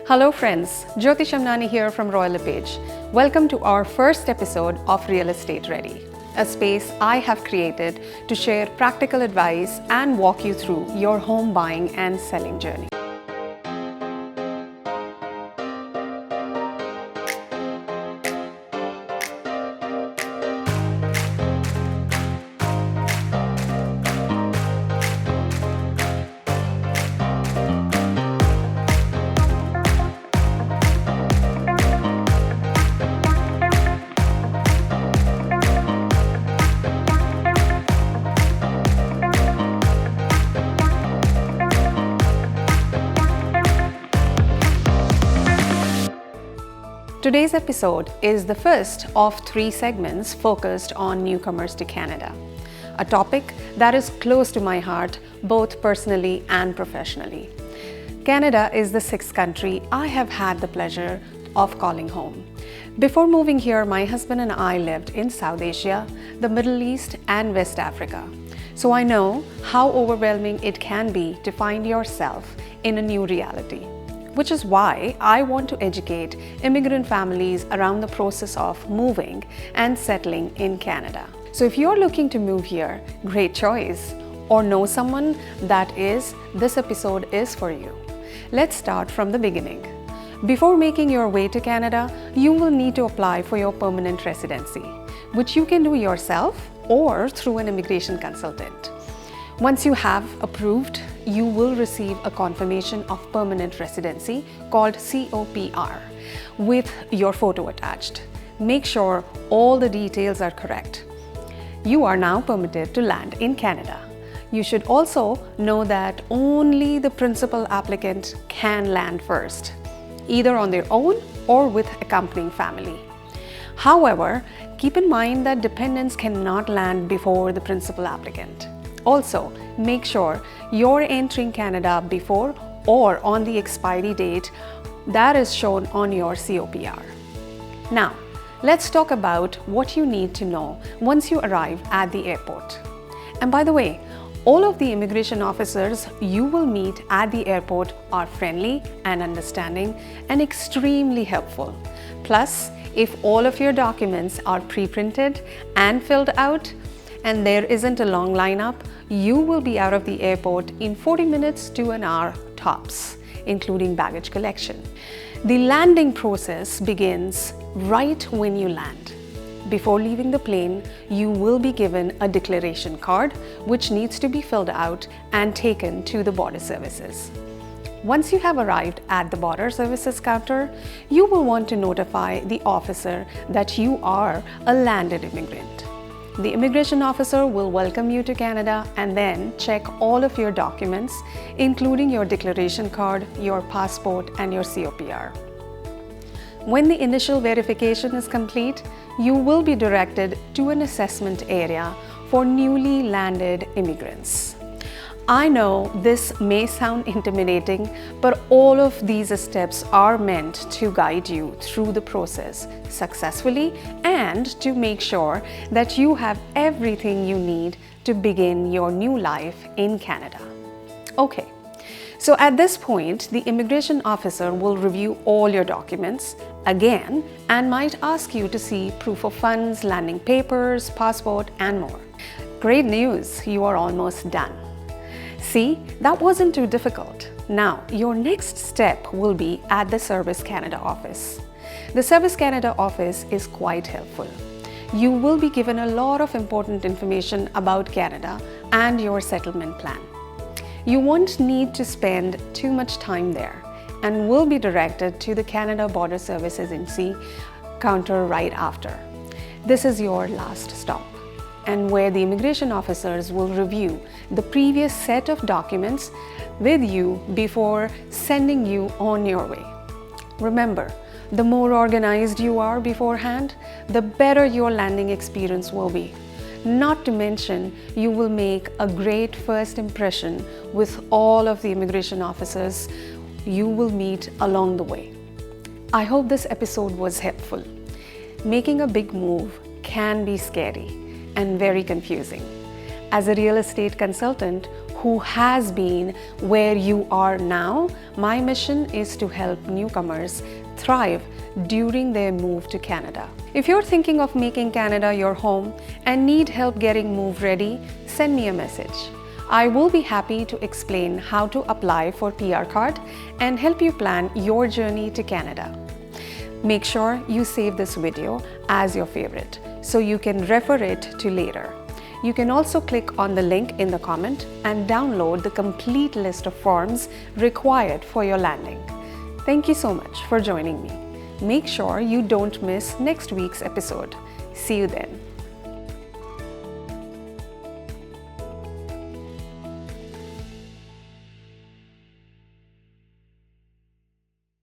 Hello friends, Jyoti Shamnani here from Royal LePage. Welcome to our first episode of Real Estate Ready, a space I have created to share practical advice and walk you through your home buying and selling journey. Today's episode is the first of 3 segments focused on newcomers to Canada, a topic that is close to my heart both personally and professionally. Canada is the 6th country I have had the pleasure of calling home. Before moving here, my husband and I lived in South Asia, the Middle East, and West Africa. So I know how overwhelming it can be to find yourself in a new reality, which is why I want to educate immigrant families around the process of moving and settling in Canada. So if you're looking to move here, great choice, or know someone that is, this episode is for you. Let's start from the beginning. Before making your way to Canada, you will need to apply for your permanent residency, which you can do yourself or through an immigration consultant. Once you have approved, you will receive a confirmation of permanent residency called COPR with your photo attached. Make sure all the details are correct. You are now permitted to land in Canada. You should also know that only the principal applicant can land first, either on their own or with accompanying family. However, keep in mind that dependents cannot land before the principal applicant. Also, make sure you're entering Canada before or on the expiry date that is shown on your COPR. Now, let's talk about what you need to know once you arrive at the airport. And by the way, all of the immigration officers you will meet at the airport are friendly and understanding and extremely helpful. Plus, if all of your documents are pre-printed and filled out, and there isn't a long lineup, you will be out of the airport in 40 minutes to an hour tops, including baggage collection. The landing process begins right when you land. Before leaving the plane, you will be given a declaration card, which needs to be filled out and taken to the border services. Once you have arrived at the border services counter, you will want to notify the officer that you are a landed immigrant. The immigration officer will welcome you to Canada and then check all of your documents, including your declaration card, your passport, and your COPR. When the initial verification is complete, you will be directed to an assessment area for newly landed immigrants. I know this may sound intimidating, but all of these steps are meant to guide you through the process successfully and to make sure that you have everything you need to begin your new life in Canada. Okay, so at this point, the immigration officer will review all your documents again and might ask you to see proof of funds, landing papers, passport, and more. Great news, you are almost done. See, that wasn't too difficult. Now, your next step will be at the Service Canada office. The Service Canada office is quite helpful. You will be given a lot of important information about Canada and your settlement plan. You won't need to spend too much time there and will be directed to the Canada Border Services Agency counter right after. This is your last stop, and where the immigration officers will review the previous set of documents with you before sending you on your way. Remember, the more organized you are beforehand, the better your landing experience will be. Not to mention, you will make a great first impression with all of the immigration officers you will meet along the way. I hope this episode was helpful. Making a big move can be scary and very confusing. As a real estate consultant who has been where you are now, my mission is to help newcomers thrive during their move to Canada. If you're thinking of making Canada your home and need help getting move ready, send me a message. I will be happy to explain how to apply for PR card and help you plan your journey to Canada. Make sure you save this video as your favorite so you can refer it to later. You can also click on the link in the comment and download the complete list of forms required for your landing. Thank you so much for joining me. Make sure you don't miss next week's episode. See you then.